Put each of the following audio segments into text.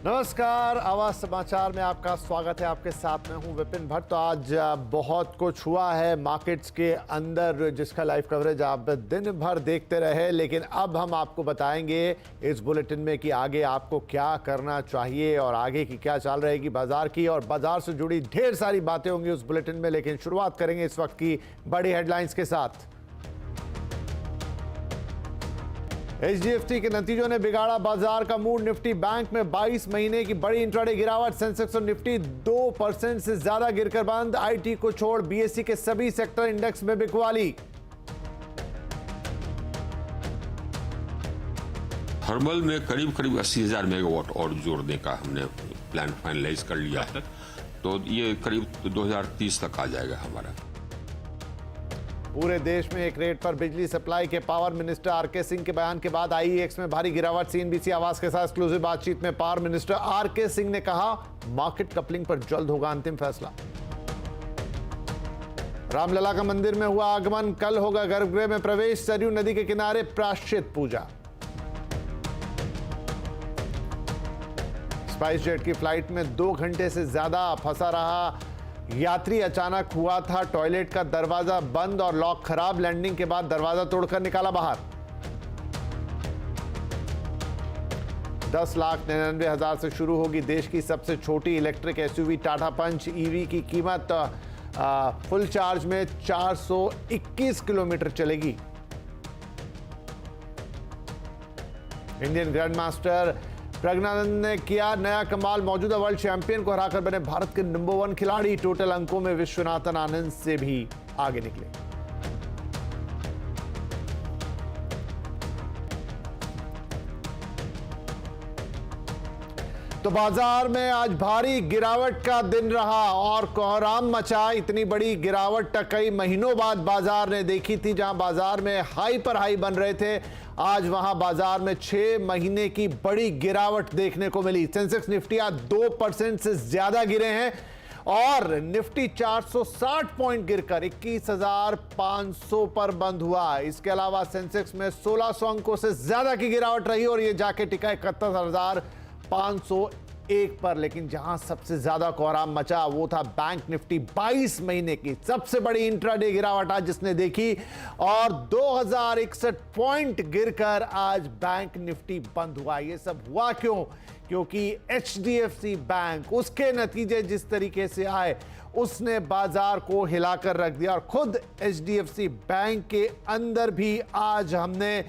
नमस्कार, आवाज समाचार में आपका स्वागत है। आपके साथ में हूं विपिन भट्ट। तो आज बहुत कुछ हुआ है मार्केट्स के अंदर, जिसका लाइव कवरेज आप दिन भर देखते रहे, लेकिन अब हम आपको बताएंगे इस बुलेटिन में कि आगे आपको क्या करना चाहिए और आगे की क्या चाल रहेगी बाजार की, और बाजार से जुड़ी ढेर सारी बातें होंगी उस बुलेटिन में। लेकिन शुरुआत करेंगे इस वक्त की बड़ी हेडलाइंस के साथ। एचडीएफसी के नतीजों ने बिगाड़ा बाजार का मूड। निफ्टी बैंक में 22 महीने की बड़ी इंट्राडे गिरावट। सेंसेक्स और निफ्टी 2% से ज्यादा गिरकर बंद। आईटी को छोड़ बीएसई के सभी सेक्टर इंडेक्स में बिकवाली। थर्मल में करीब 80,000 मेगावाट और जोड़ने का हमने प्लान फाइनलाइज कर लिया है, तो ये करीब 2030 तक आ जाएगा हमारा। पूरे देश में एक रेट पर बिजली सप्लाई के पावर मिनिस्टर आरके सिंह के बयान के बाद आईईएक्स में भारी गिरावट। सीएनबीसी आवाज के साथ एक्सक्लूसिव बातचीत में पावर मिनिस्टर आरके सिंह ने कहा, मार्केट कपलिंग पर जल्द होगा अंतिम फैसला। रामलला का मंदिर में हुआ आगमन, कल होगा गर्भगृह में प्रवेश। सरयू नदी के किनारे प्रायश्चित पूजा। स्पाइस जेट की फ्लाइट में 2 घंटे से ज्यादा फंसा रहा यात्री। अचानक हुआ था टॉयलेट का दरवाजा बंद और लॉक खराब। लैंडिंग के बाद दरवाजा तोड़कर निकाला बाहर। 10,99,000 से शुरू होगी देश की सबसे छोटी electric SUV Tata Punch EV की कीमत। फुल चार्ज में 421 किलोमीटर चलेगी। इंडियन ग्रैंड मास्टर प्रज्ञानंद ने किया नया कमाल। मौजूदा वर्ल्ड चैंपियन को हराकर बने भारत के नंबर 1 खिलाड़ी। टोटल अंकों में विश्वनाथन आनंद से भी आगे निकले। तो बाजार में आज भारी गिरावट का दिन रहा और कोहराम मचा। इतनी बड़ी गिरावट कई महीनों बाद बाजार ने देखी थी। जहां बाजार में हाई पर हाई बन रहे थे, आज वहां बाजार में 6 महीने की बड़ी गिरावट देखने को मिली। सेंसेक्स निफ्टी आज 2% से ज्यादा गिरे हैं और निफ्टी 460 पॉइंट गिरकर 21,500 पर बंद हुआ। इसके अलावा सेंसेक्स में 1600 अंकों से ज्यादा की गिरावट रही और यह जाके टिका 71,501 पर। लेकिन जहां सबसे ज्यादा कोहराम मचा वो था बैंक निफ्टी। 22 महीने की सबसे बड़ी इंट्राडे गिरावट आज जिसने देखी और 2061 पॉइंट गिरकर आज बैंक निफ्टी बंद हुआ। ये सब हुआ क्यों? क्योंकि एचडीएफसी बैंक, उसके नतीजे जिस तरीके से आए उसने बाजार को हिलाकर रख दिया। और खुद एचडीएफसी बैंक के अंदर भी आज हमने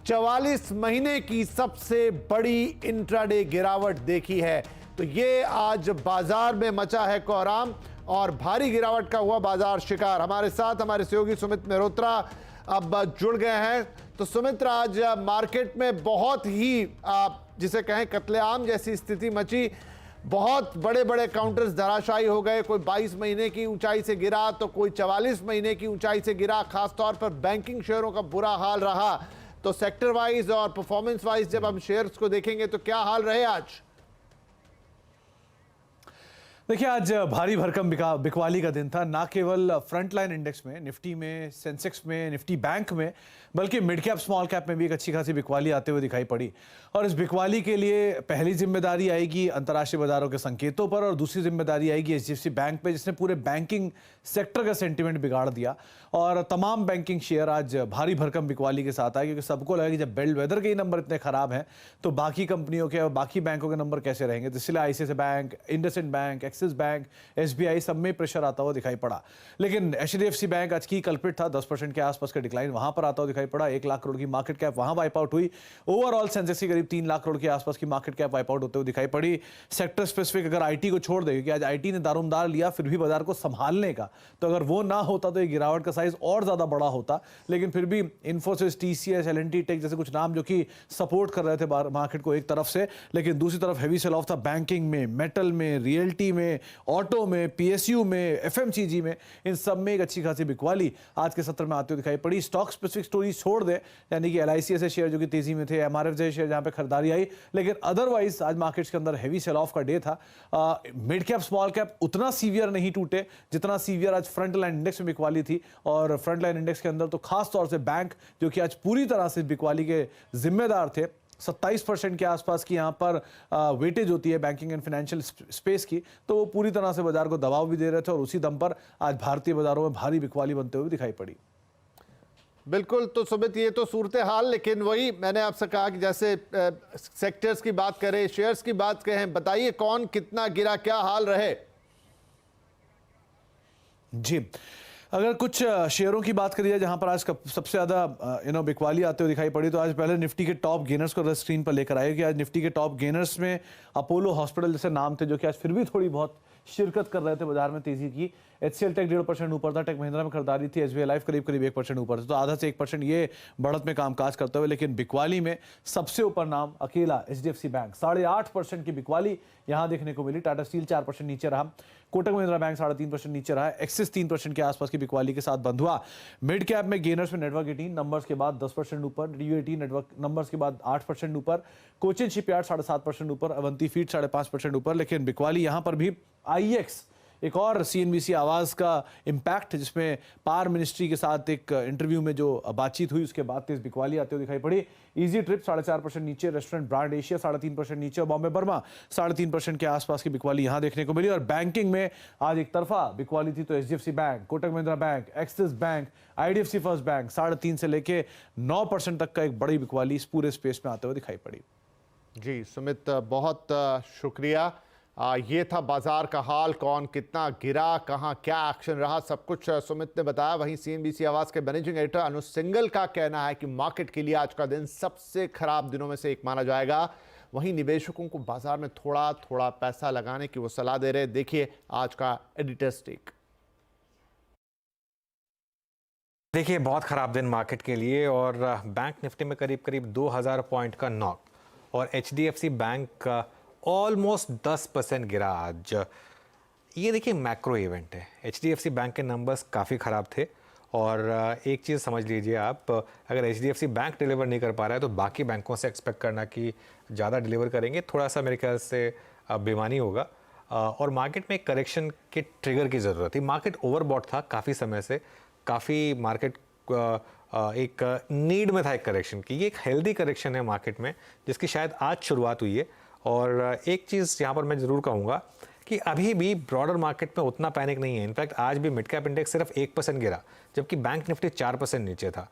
44 महीने की सबसे बड़ी इंट्राडे गिरावट देखी है। तो ये आज बाजार में मचा है कोहराम और भारी गिरावट का हुआ बाजार शिकार। हमारे साथ हमारे सहयोगी सुमित मेहरोत्रा अब जुड़ गए हैं। तो सुमित, आज मार्केट में बहुत ही जिसे कहें कत्लेआम जैसी स्थिति मची। बहुत बड़े बड़े काउंटर्स धराशायी हो गए। कोई 22 महीने की ऊंचाई से गिरा तो कोई 44 महीने की ऊंचाई से गिरा। खासतौर पर बैंकिंग शेयरों का बुरा हाल रहा। तो सेक्टर वाइज और परफॉर्मेंस वाइज जब हम शेयर्स को देखेंगे तो क्या हाल रहे आज? देखिए, आज भारी भरकम बिकवाली का दिन था। ना केवल फ्रंटलाइन इंडेक्स में, निफ्टी में, सेंसेक्स में, निफ्टी बैंक में, बल्कि मिड कैप स्मॉल कैप में भी एक अच्छी खासी बिकवाली आते हुए दिखाई पड़ी। और इस बिकवाली के लिए पहली जिम्मेदारी आएगी अंतर्राष्ट्रीय बाजारों के संकेतों पर और दूसरी जिम्मेदारी आएगी एचडीएफसी बैंक पे, जिसने पूरे बैंकिंग सेक्टर का सेंटिमेंट बिगाड़ दिया और तमाम बैंकिंग शेयर आज भारी भरकम बिकवाली के साथ आए। क्योंकि सबको लगा कि जब बेलवेदर के ही नंबर इतने खराब हैं तो बाकी कंपनियों के और बाकी बैंकों के नंबर कैसे रहेंगे। तो इसलिए ICICI bank, IndusInd bank, axis bank, SBI सब में प्रेशर आता हुआ दिखाई पड़ा। लेकिन एचडीएफसी बैंक आज की कल्प्रिट था। 10% के आसपास का डिक्लाइन वहां पर आता हुआ दिखाई पड़ा। 1 लाख करोड़ की मार्केट कैप वहां वाइप आउट हुई। ओवरऑल सेंसेक्स की करीब 3 लाख करोड़ के आसपास की मार्केट कैप वाइप आउट होते हुए दिखाई पड़ी। सेक्टर स्पेसिफिक अगर आईटी को छोड़ दे, क्योंकि आज आईटी ने दारोमदार लिया फिर भी बाजार को संभालने का, तो अगर वो ना होता तो ये गिरावट का साइज और ज्यादा बड़ा होता। लेकिन फिर भी इन्फोसिस, टीसीएस, एलएनटी टेक जैसे कुछ नाम जो कि सपोर्ट कर रहे थे मार्केट को एक तरफ से, लेकिन दूसरी तरफ हेवी सेल ऑफ था बैंकिंग में, मेटल में, रियल्टी में, ऑटो में, पीएसयू में, एफएमसीजी में। इन सब में एक अच्छी खासी बिकवाली आज के सत्र में आते हुए दिखाई पड़ी। स्टॉक स्पेसिफिक स्टोरी छोड़ दे, यानी कि एलआईसी ऐसे शेयर जो कि तेजी में थे, एमआरएफ जैसे शेयर जहां पे खरीदारी आई, लेकिन अदरवाइज आज मार्केट्स के अंदर हेवी सेल ऑफ का डे था। मिड कैप स्मॉल कैप उतना सीवियर नहीं टूटे जितना सीवियर आज फ्रंट लाइन इंडेक्स में बिकवाली थी। और फ्रंट लाइन इंडेक्स के अंदर तो खास तौर से बैंक, जो कि आज पूरी तरह से बिकवाली के जिम्मेदार थे, 27% के आसपास की यहाँ पर वेटेज होती है बैंकिंग एंड फाइनेंशियल स्पेस की, तो वो पूरी तरह से बाजार को दबाव भी दे रहे थे और उसी दम पर आज भारतीय बाजारों में भारी बिकवाली बनते हुए दिखाई पड़ी। बिल्कुल, तो सुमित ये तो सूरत हाल, लेकिन वही मैंने आपसे कहा कि जैसे सेक्टर्स की बात करें, शेयर्स की बात करें, बताइए कौन कितना गिरा, क्या हाल रहे? जी, अगर कुछ शेयरों की बात करी जाए जहां पर आज सबसे ज्यादा बिकवाली आते हुए दिखाई पड़ी, तो आज पहले निफ्टी के टॉप गेनर्स को स्क्रीन पर लेकर आए कि आज निफ्टी के टॉप गेनर्स में अपोलो हॉस्पिटल जैसे नाम थे जो कि आज फिर भी थोड़ी बहुत शिरकत कर रहे थे बाजार में तेजी की। HCL टेक 1.5% ऊपर था, टेक महिंद्रा में खरीदारी थी, SBI लाइफ करीब 1% ऊपर था, तो आधा से 1% ये बढ़त में कामकाज करते हुए। लेकिन बिकवाली में सबसे ऊपर नाम अकेला HDFC बैंक, 8.5% की बिकवाली यहां देखने को मिली। टाटा स्टील 4% नीचे रहा, कोटक महिंद्रा बैंक 3.5% नीचे रहा, एक्सिस 3% के आसपास की बिकवाली के साथ बंद हुआ। मिड कैप में गेनर्स में नेटवर्क 18 नंबर्स के बाद 10% ऊपर, DU18 नेटवर्क नंबर्स के बाद 8% ऊपर, कोचिन शिपयार्ड 7.5% ऊपर, अवंती फीड 5.5% ऊपर। लेकिन बिकवाली यहां पर भी IEX, एक और CNBC आवाज का इंपैक्ट, जिसमें पावर मिनिस्ट्री के साथ एक इंटरव्यू में जो बातचीत हुई उसके बाद तेज बिकवाली आते हुए दिखाई पड़ी। इजी ट्रिप 4.5% नीचे, रेस्टोरेंट ब्रांड एशिया 3.5% नीचे और बॉम्बे बर्मा 3.5% के आसपास की बिकवाली यहां देखने को मिली। और बैंकिंग में आज एक तरफा बिकवाली थी, तो HDFC bank, Kotak Mahindra bank, axis bank, IDFC first bank 3.5 से लेके 9% तक का एक बड़ी बिकवाली इस पूरे स्पेस में आते हुए दिखाई पड़ी। जी सुमित, बहुत शुक्रिया। ये था बाजार का हाल, कौन कितना गिरा, कहां क्या एक्शन रहा, सब कुछ सुमित ने बताया। वहीं CNBC आवाज के मैनेजिंग एडिटर अनुज सिंघल का कहना है कि मार्केट के लिए आज का दिन सबसे खराब दिनों में से एक माना जाएगा। वहीं निवेशकों को बाजार में थोड़ा थोड़ा पैसा लगाने की वो सलाह दे रहे। देखिए आज का एडिटर्स टेक। देखिए, बहुत खराब दिन मार्केट के लिए और बैंक निफ्टी में करीब 2000 पॉइंट का नॉक और HDFC बैंक का ऑलमोस्ट 10% गिरा आज। ये देखिए मैक्रो इवेंट है। HDFC बैंक के नंबर्स काफ़ी ख़राब थे और एक चीज़ समझ लीजिए आप, अगर HDFC बैंक डिलीवर नहीं कर पा रहा है तो बाकी बैंकों से एक्सपेक्ट करना कि ज़्यादा डिलीवर करेंगे थोड़ा सा मेरे ख्याल से बेईमानी होगा। और मार्केट में एक करेक्शन के ट्रिगर की ज़रूरत थी। मार्केट ओवरबॉट था काफ़ी समय से, काफ़ी मार्केट एक नीड में था एक करेक्शन की। ये एक हेल्दी करेक्शन है मार्केट में जिसकी शायद आज शुरुआत हुई है। और एक चीज़ यहाँ पर मैं ज़रूर कहूँगा कि अभी भी ब्रॉडर मार्केट में उतना पैनिक नहीं है। इनफैक्ट आज भी मिड कैप इंडेक्स सिर्फ 1% गिरा जबकि बैंक निफ्टी 4% नीचे था।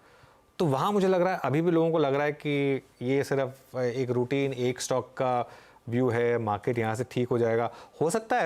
तो वहाँ मुझे लग रहा है अभी भी लोगों को लग रहा है कि ये सिर्फ एक रूटीन एक स्टॉक का व्यू है, मार्केट यहाँ से ठीक हो जाएगा। हो सकता है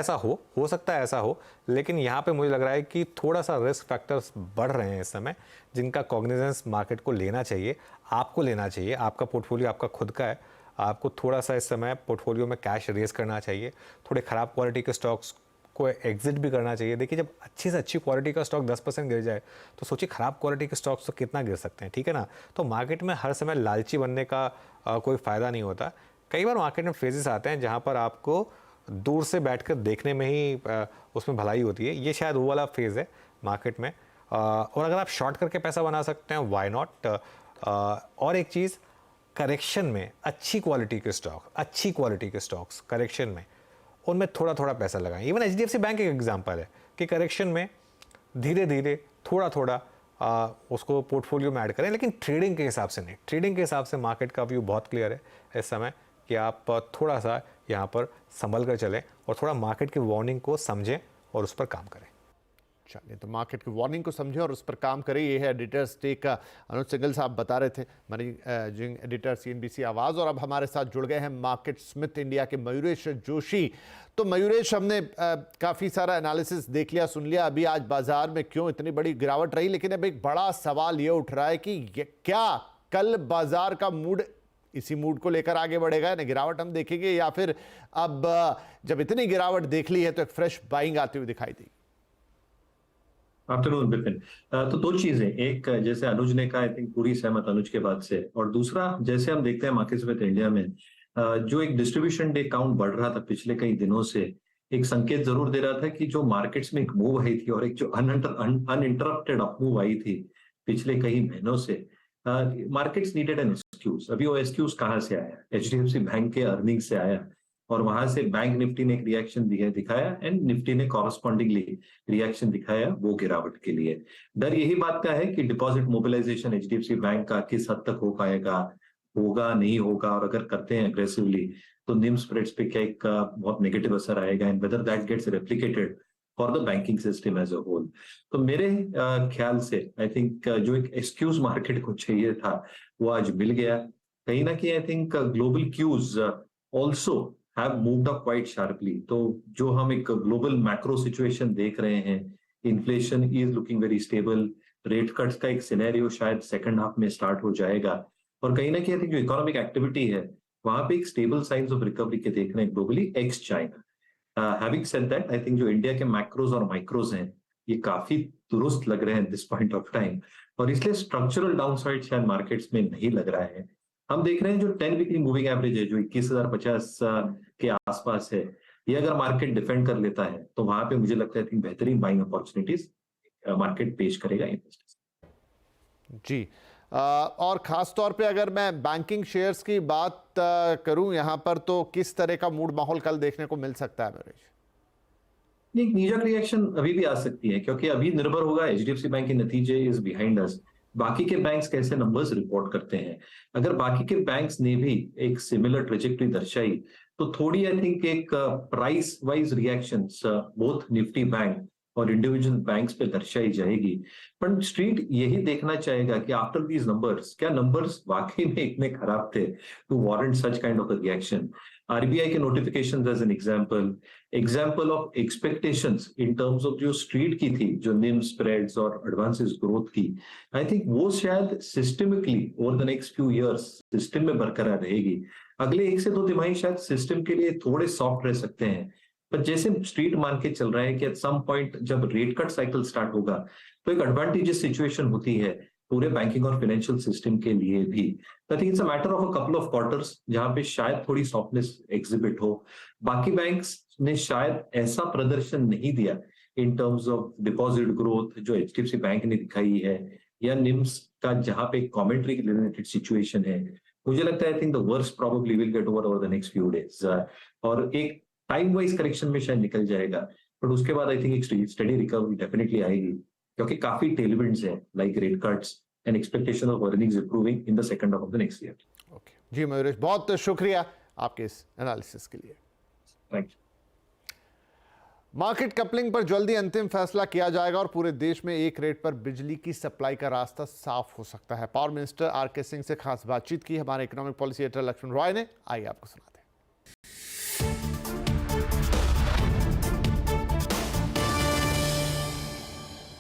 ऐसा हो, लेकिन यहाँ पे मुझे लग रहा है कि थोड़ा सा रिस्क फैक्टर्स बढ़ रहे हैं इस समय जिनका कॉग्निजेंस मार्केट को लेना चाहिए, आपको लेना चाहिए। आपका पोर्टफोलियो आपका खुद का है, आपको थोड़ा सा इस समय पोर्टफोलियो में कैश रेज करना चाहिए, थोड़े ख़राब क्वालिटी के स्टॉक्स को एग्जिट भी करना चाहिए। देखिए, जब अच्छी से अच्छी क्वालिटी का स्टॉक 10% गिर जाए तो सोचिए ख़राब क्वालिटी के स्टॉक्स तो कितना गिर सकते हैं, ठीक है ना। तो मार्केट में हर समय लालची बनने का कोई फ़ायदा नहीं होता। कई बार मार्केट में फेजेस आते हैं जहाँ पर आपको दूर से बैठकर देखने में ही उसमें भलाई होती है। ये शायद वो वाला फेज़ है मार्केट में। और अगर आप शॉर्ट करके पैसा बना सकते हैं, वाई नॉट। और एक चीज़, करेक्शन में अच्छी क्वालिटी के स्टॉक्स करेक्शन में उनमें थोड़ा थोड़ा पैसा लगाएं। इवन HDFC बैंक एक एग्जांपल है कि करेक्शन में धीरे धीरे थोड़ा थोड़ा उसको पोर्टफोलियो में ऐड करें, लेकिन ट्रेडिंग के हिसाब से नहीं। ट्रेडिंग के हिसाब से मार्केट का व्यू बहुत क्लियर है इस समय कि आप थोड़ा सा यहाँ पर संभल कर चलें और थोड़ा मार्केट की वार्निंग को समझें और उस पर काम करें। चलिए, तो मार्केट की वार्निंग को समझें और उस पर काम करें। ये है एडिटर्स टेक का अनुज सिंघल साहब बता रहे थे, मैनेजिंग एडिटर CNBC आवाज़। और अब हमारे साथ जुड़ गए हैं मार्केट स्मिथ इंडिया के मयूरेश जोशी। तो मयूरेश, हमने काफ़ी सारा एनालिसिस देख लिया, सुन लिया अभी आज बाजार में क्यों इतनी बड़ी गिरावट रही, लेकिन अब एक बड़ा सवाल ये उठ रहा है कि क्या कल बाजार का मूड इसी मूड को लेकर आगे बढ़ेगा, यानी गिरावट हम देखेंगे, या फिर अब जब इतनी गिरावट देख ली है तो एक फ्रेश बाइंग आती हुई दिखाई देगी? आफ्टरनून विपिन। तो दो चीजें, एक जैसे अनुज ने कहा, आई थिंक पूरी सहमत अनुज के बात से, और दूसरा जैसे हम देखते हैं मार्केट्स विद इंडिया में जो एक डिस्ट्रीब्यूशन डे काउंट बढ़ रहा था पिछले कई दिनों से, एक संकेत जरूर दे रहा था कि जो मार्केट्स में एक मूव आई थी और एक जो अनइंटरप्टेड अप मूव आई थी पिछले कई महीनों से, मार्केट्स नीडेड एन एक्सक्यूज। अभी वो एक्सक्यूज कहाँ से आया? HDFC बैंक के अर्निंग से आया और वहां से बैंक निफ्टी ने एक रिएक्शन दिखाया एंड निफ्टी ने कॉरस्पॉन्डिंगली रिएक्शन दिखाया वो गिरावट के लिए। डर यही बात का है कि डिपॉजिट मोबिलाइजेशन HDFC बैंक का किस हद तक हो पाएगा, होगा नहीं होगा, और अगर करते हैं अग्रेसिवली तो निम स्प्रेड्स पे क्या एक बहुत नेगेटिव असर आएगा, and whether that gets replicated for the banking system as a whole. तो मेरे ख्याल से आई थिंक जो एक एक्सक्यूज मार्केट को चाहिए था वो आज मिल गया कहीं ना कहीं। I think global cues also have moved up quite sharply. तो जो हम एक ग्लोबल मैक्रो सिचुएशन देख रहे हैं, inflation is looking very stable, rate cuts का एक सिनेरियो शायद सेकंड हाफ में स्टार्ट हो जाएगा, और कहीं ना कहीं आई थिंक जो इकोनॉमिक एक्टिविटी है वहां पे एक स्टेबल साइंस ऑफ रिकवरी के देख रहे हैं globally x China. Having said that, I think जो इंडिया के मैक्रोज और माइक्रोज हैं ये काफी दुरुस्त लग रहे हैं दिस पॉइंट ऑफ टाइम, और इसलिए स्ट्रक्चरल डाउनसाइड शायद मार्केट्स में नहीं लग रहा है। हम देख रहे हैं जो 10 वीकली मूविंग एवरेज है जो 21,050 के आसपास है, ये अगर मार्केट डिफेंड कर लेता है तो वहां पे मुझे लगता है बेहतरीन बाइंग अपॉर्चुनिटीज मार्केट पेश करेगा इन्वेस्टर्स। जी, और खास तौर पे अगर मैं बैंकिंग शेयर्स की बात करूं यहां पर, तो किस तरह का मूड माहौल कल देखने को मिल सकता है नरेश? एक नीजक रिएक्शन अभी भी आ सकती है, क्योंकि अभी निर्भर होगा एचडीएफसी बैंक के नतीजे इज बिहाइंड अस, बाकी के बैंक्स कैसे नंबर्स रिपोर्ट करते हैं। अगर बाकी के बैंक्स ने भी एक सिमिलर ट्रेजेक्टरी दर्शाई तो थोड़ी आई थिंक एक price wise reactions both Nifty bank और इंडिविजुअल बैंक्स पे दर्शाई जाएगी। पर स्ट्रीट यही देखना चाहेगा कि आफ्टर दीज नंबर्स क्या नंबर्स वाकई में इतने खराब थे to warrant such kind of a reaction. RBI के notifications as an example of expectations in terms of जो स्ट्रीट की थी, जो निम स्प्रेड्स और एडवांसेस ग्रोथ की, आई थिंक वो शायद systemically over the next few years system में बरकरार रहेगी। अगले 1 से 2 तिमाही शायद सिस्टम के लिए थोड़े सॉफ्ट रह सकते हैं, पर जैसे स्ट्रीट मान के चल रहा है कि एट सम पॉइंट जब रेट कट साइकिल स्टार्ट होगा तो एक एडवांटेजेस सिचुएशन होती है पूरे बैंकिंग और फाइनेंशियल सिस्टम के लिए भी। I think it's a matter of a couple of quarters जहां पे शायद थोड़ी सॉफ्टनेस एग्जिबिट हो। बाकी बैंक्स ने शायद ऐसा प्रदर्शन नहीं दिया इन टर्म्स ऑफ डिपॉजिट ग्रोथ जो एचडीएफसी बैंक ने दिखाई है, या निम्स का जहां पे कमेंट्री रिलेटेड सिचुएशन है। मुझे लगता है I think the worst probably will get over the next few days, और एक टाइम वाइज करेक्शन में शायद निकल जाएगा, बट उसके बाद आई थिंक एक स्टडी रिकवरी डेफिनेटली आएगी, क्योंकि काफी टेलविंड्स हैं like rate cuts and expectation of earnings improving in the second half of the next year. Okay ji Mayuresh, बहुत शुक्रिया आपके इस एनालिसिस के लिए। Thank you. मार्केट कपलिंग पर जल्दी अंतिम फैसला किया जाएगा और पूरे देश में एक रेट पर बिजली की सप्लाई का रास्ता साफ हो सकता है। Power minister R K. सिंह से खास बातचीत की हमारे economic policy editor Laxman Roy ने। आइए आपको सुनाते हैं।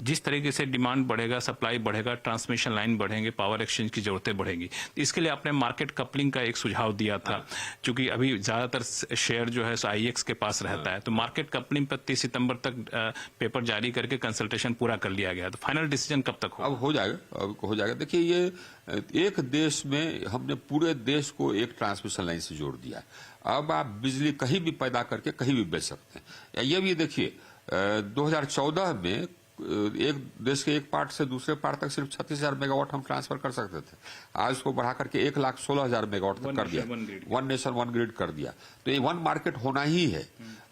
जिस तरीके से डिमांड बढ़ेगा, सप्लाई बढ़ेगा, ट्रांसमिशन लाइन बढ़ेंगे, पावर एक्सचेंज की जरूरतें बढ़ेंगी, इसके लिए आपने मार्केट कपलिंग का एक सुझाव दिया था। क्योंकि अभी ज्यादातर शेयर जो है आईएक्स के पास रहता है, तो मार्केट कपलिंग पर 30 सितंबर तक पेपर जारी करके कंसल्टेशन पूरा कर लिया गया, तो फाइनल डिसीजन कब तक अब हो जाएगा। देखिए, ये एक देश में हमने पूरे देश को एक ट्रांसमिशन लाइन से जोड़ दिया। अब आप बिजली कहीं भी पैदा करके कहीं भी बेच सकते हैं। ये भी देखिए, 2014 में एक देश के एक पार्ट से दूसरे पार्ट तक सिर्फ 36,000 मेगावाट हम ट्रांसफर कर सकते थे। आज उसको बढ़ा करके 1,16,000 मेगावाट तक कर दिया। वन नेशन वन ग्रिड कर दिया। तो ये वन मार्केट होना ही है।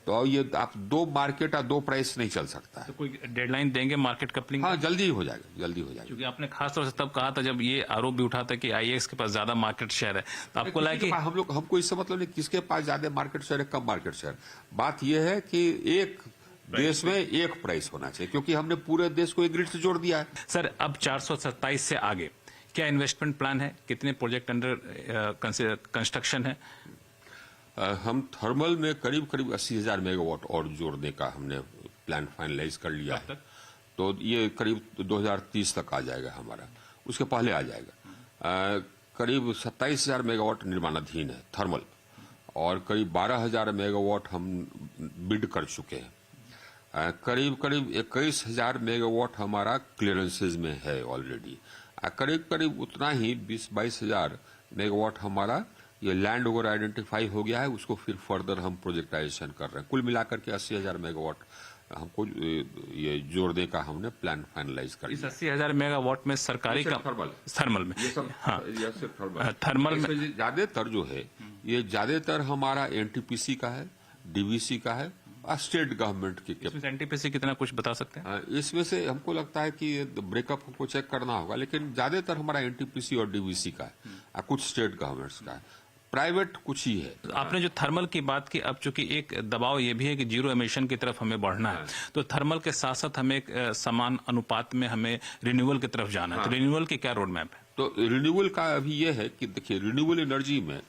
तो ये आप 2 मार्केट या 2 प्राइस नहीं चल सकता है। तो कोई डेडलाइन देंगे मार्केट कपलिंग? हाँ, जल्दी हो जाएगा। क्योंकि आपने खासतौर से तब कहा था जब ये आरोप भी उठा था कि आईएक्स के पास ज्यादा मार्केट शेयर है, तो आपको लगा कि हमको इससे मतलब नहीं किसके पास ज्यादा मार्केट शेयर है, कम मार्केट शेयर। बात यह है कि एक देश में एक प्राइस होना चाहिए, क्योंकि हमने पूरे देश को एक ग्रिड से जोड़ दिया है। सर, अब 427 से आगे क्या इन्वेस्टमेंट प्लान है? कितने प्रोजेक्ट अंडर कंस्ट्रक्शन है? हम थर्मल में करीब 80,000 मेगावाट और जोड़ने का हमने प्लान फाइनलाइज कर लिया है। तो ये करीब 2030 तक आ जाएगा हमारा, उसके पहले आ जाएगा। करीब 27,000 मेगावाट निर्माणाधीन है थर्मल, और करीब 12,000 मेगावाट हम बिड कर चुके हैं। करीब 21,000 मेगावाट हमारा क्लियरेंसेज में है ऑलरेडी। करीब उतना ही 20-22,000 मेगावाट हमारा ये लैंड ओवर आइडेंटिफाई हो गया है, उसको फिर फर्दर हम प्रोजेक्टाइजेशन कर रहे हैं। कुल मिलाकर के 80,000 मेगावाट हमको ये जोड़ने का हमने प्लान फाइनलाइज कर लिया। इस 80,000 मेगावाट में सरकारी का थर्मल में, हाँ, थर्मल में ज्यादातर जो है, ये ज्यादातर हमारा एनटीपीसी का है, डीवीसी का है स्टेट गवर्नमेंट की इसमें एनटीपीसी कितना कुछ बता सकते हैं? इसमें से हमको लगता है कि ब्रेकअप हमको चेक करना होगा, लेकिन ज्यादातर हमारा एनटीपीसी और डीवीसी का है, कुछ स्टेट गवर्नमेंट्स का है, प्राइवेट कुछ ही है। आपने जो थर्मल की बात की, अब चूंकि एक दबाव ये भी है कि जीरो एमिशन की तरफ हमें बढ़ना है, तो थर्मल के साथ साथ हमें एक समान अनुपात में हमें रिन्यूअल की तरफ जाना है। तो रिन्यूअल की क्या रोड मैप है? तो रिन्यूअल का अभी ये है कि देखिए, रिन्यूअबल एनर्जी में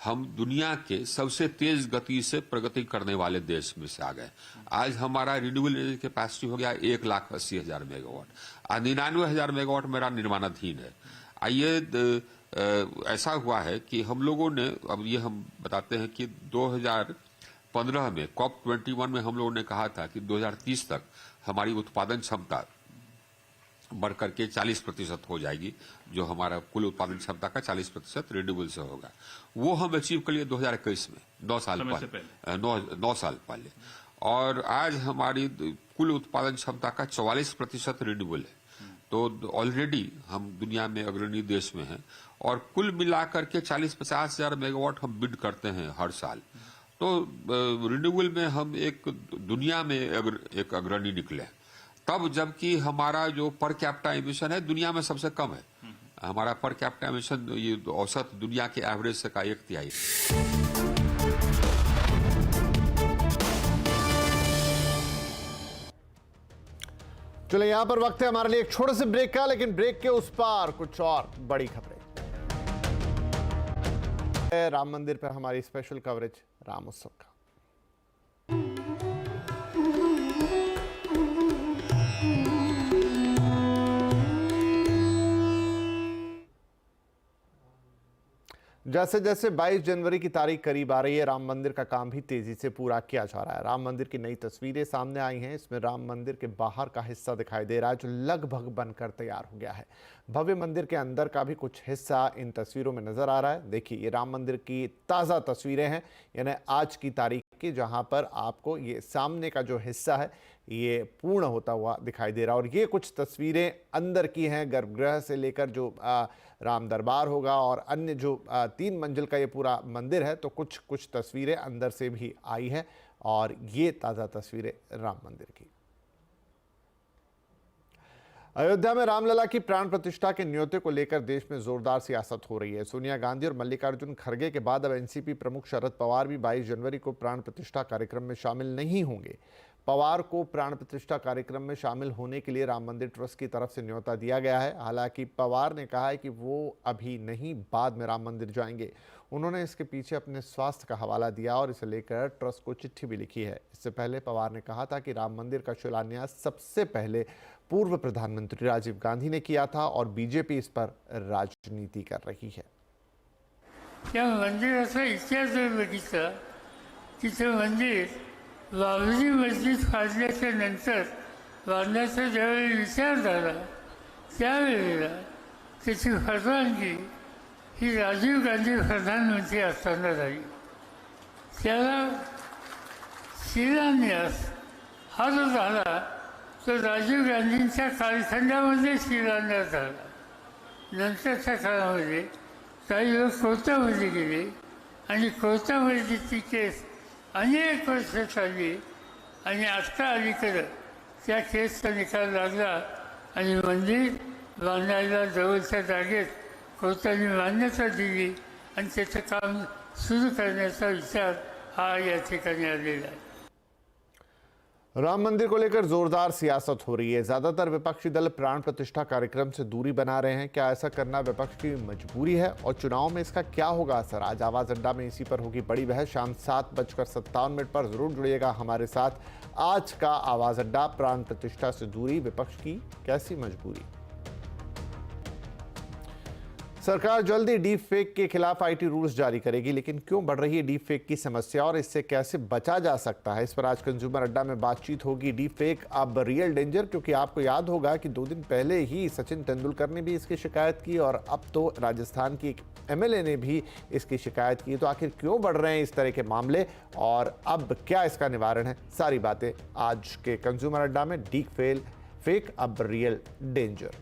हम दुनिया के सबसे तेज गति से प्रगति करने वाले देश में से आ गए। आज हमारा रिन्यूएबल एनर्जी कैपेसिटी हो गया 1,80,000 मेगावाट। 99,000 मेगावाट मेरा निर्माणाधीन है। आइए ऐसा हुआ है कि हम लोगों ने, अब ये हम बताते हैं कि 2015 में COP21 में हम लोगों ने कहा था कि 2030 तक हमारी उत्पादन क्षमता बढ़ करके 40% हो जाएगी, जो हमारा कुल उत्पादन क्षमता का 40% रिन्यूएबल से होगा। वो हम अचीव कर लिए 2021 में, 9 साल पहले। और आज हमारी कुल उत्पादन क्षमता का 44% रिन्यूएबल है। तो ऑलरेडी हम दुनिया में अग्रणी देश में हैं, और कुल मिलाकर के 40-50 हजार मेगावाट हम बिड करते हैं हर साल। तो रिन्यूएबल में हम एक दुनिया में एक अग्रणी निकले, तब जबकि हमारा जो पर कैपिटा एमिशन है दुनिया में सबसे कम है। हमारा पर कैपिटा एमिशन ये औसत दुनिया के एवरेज से का 1/3। चलो यहां पर वक्त है हमारे लिए एक छोटे से ब्रेक का, लेकिन ब्रेक के उस पार कुछ और बड़ी खबरें। राम मंदिर पर हमारी स्पेशल कवरेज राम उत्सव का। जैसे जैसे 22 जनवरी की तारीख करीब आ रही है, राम मंदिर का काम भी तेजी से पूरा किया जा रहा है। राम मंदिर की नई तस्वीरें सामने आई हैं। इसमें राम मंदिर के बाहर का हिस्सा दिखाई दे रहा है, जो लगभग बनकर तैयार हो गया है। भव्य मंदिर के अंदर का भी कुछ हिस्सा इन तस्वीरों में नजर आ रहा है। देखिए, ये राम मंदिर की ताज़ा तस्वीरें हैं, यानी आज की तारीख की, जहां पर आपको ये सामने का जो हिस्सा है ये पूर्ण होता हुआ दिखाई दे रहा है। और ये कुछ तस्वीरें अंदर की हैं, गर्भगृह से लेकर जो राम दरबार होगा और अन्य जो 3 मंजिल का ये पूरा मंदिर है, तो कुछ तस्वीरें अंदर से भी आई हैं। और ये ताज़ा तस्वीरें राम मंदिर की। अयोध्या में रामलला की प्राण प्रतिष्ठा के न्योते को लेकर देश में जोरदार सियासत हो रही है। सोनिया गांधी और मल्लिकार्जुन खड़गे के बाद अब एनसीपी प्रमुख शरद पवार भी 22 जनवरी को प्राण प्रतिष्ठा कार्यक्रम में शामिल नहीं होंगे। पवार को प्राण प्रतिष्ठा कार्यक्रम में शामिल होने के लिए राम मंदिर ट्रस्ट की तरफ से न्योता दिया गया है। हालांकि पवार ने कहा है कि वो अभी नहीं, बाद में राम मंदिर जाएंगे। उन्होंने इसके पीछे अपने स्वास्थ्य का हवाला दिया और इसे लेकर ट्रस्ट को चिट्ठी भी लिखी है। इससे पहले पवार ने कहा था कि राम मंदिर का शिलान्यास सबसे पहले पूर्व प्रधानमंत्री राजीव गांधी ने किया था और बीजेपी इस पर राजनीति कर रही है। या मंदिराचा इतिहास जर बघितला, तिथे मंदिर बाबरी मस्जिद फाडल्याच्या नंतर बांधण्याचा ज्यावेळी विचार झाला, त्यावेळेला त्याची परवानगी ही राजीव गांधी प्रधानमंत्री असताना झाली। त्याला शिलान्यास हा जो झाला तो राजीव गांधींच्या कालखंडामध्ये शिलान्यास झाला। नंतरच्या काळामध्ये काही लोक कोर्टामध्ये गेले आणि कोर्टामध्ये ती केस अनेक वर्ष चालली आणि आत्ता अलीकडं त्या केसचा निकाल लागला आणि मंदिर बांधायला जवळच्या जागेत कोर्टाने मान्यता दिली आणि त्याचं काम सुरू करण्याचा विचार हा या ठिकाणी आलेला आहे। राम मंदिर को लेकर जोरदार सियासत हो रही है। ज्यादातर विपक्षी दल प्राण प्रतिष्ठा कार्यक्रम से दूरी बना रहे हैं। क्या ऐसा करना विपक्ष की मजबूरी है और चुनाव में इसका क्या होगा असर? आज आवाज अड्डा में इसी पर होगी बड़ी बहस। शाम 7:57 पर जरूर जुड़िएगा हमारे साथ। आज का आवाज अड्डा, प्राण प्रतिष्ठा से दूरी, विपक्ष की कैसी मजबूरी। सरकार जल्द ही डीप फेक के खिलाफ आईटी रूल्स जारी करेगी, लेकिन क्यों बढ़ रही है डीप फेक की समस्या और इससे कैसे बचा जा सकता है, इस पर आज कंज्यूमर अड्डा में बातचीत होगी। डीप फेक अब रियल डेंजर, क्योंकि आपको याद होगा कि 2 दिन पहले ही सचिन तेंदुलकर ने भी इसकी शिकायत की और अब तो राजस्थान की एक एमएलए ने भी इसकी शिकायत की। तो आखिर क्यों बढ़ रहे हैं इस तरह के मामले और अब क्या इसका निवारण है, सारी बातें आज के कंज्यूमर अड्डा में। डीप फेक अब रियल डेंजर।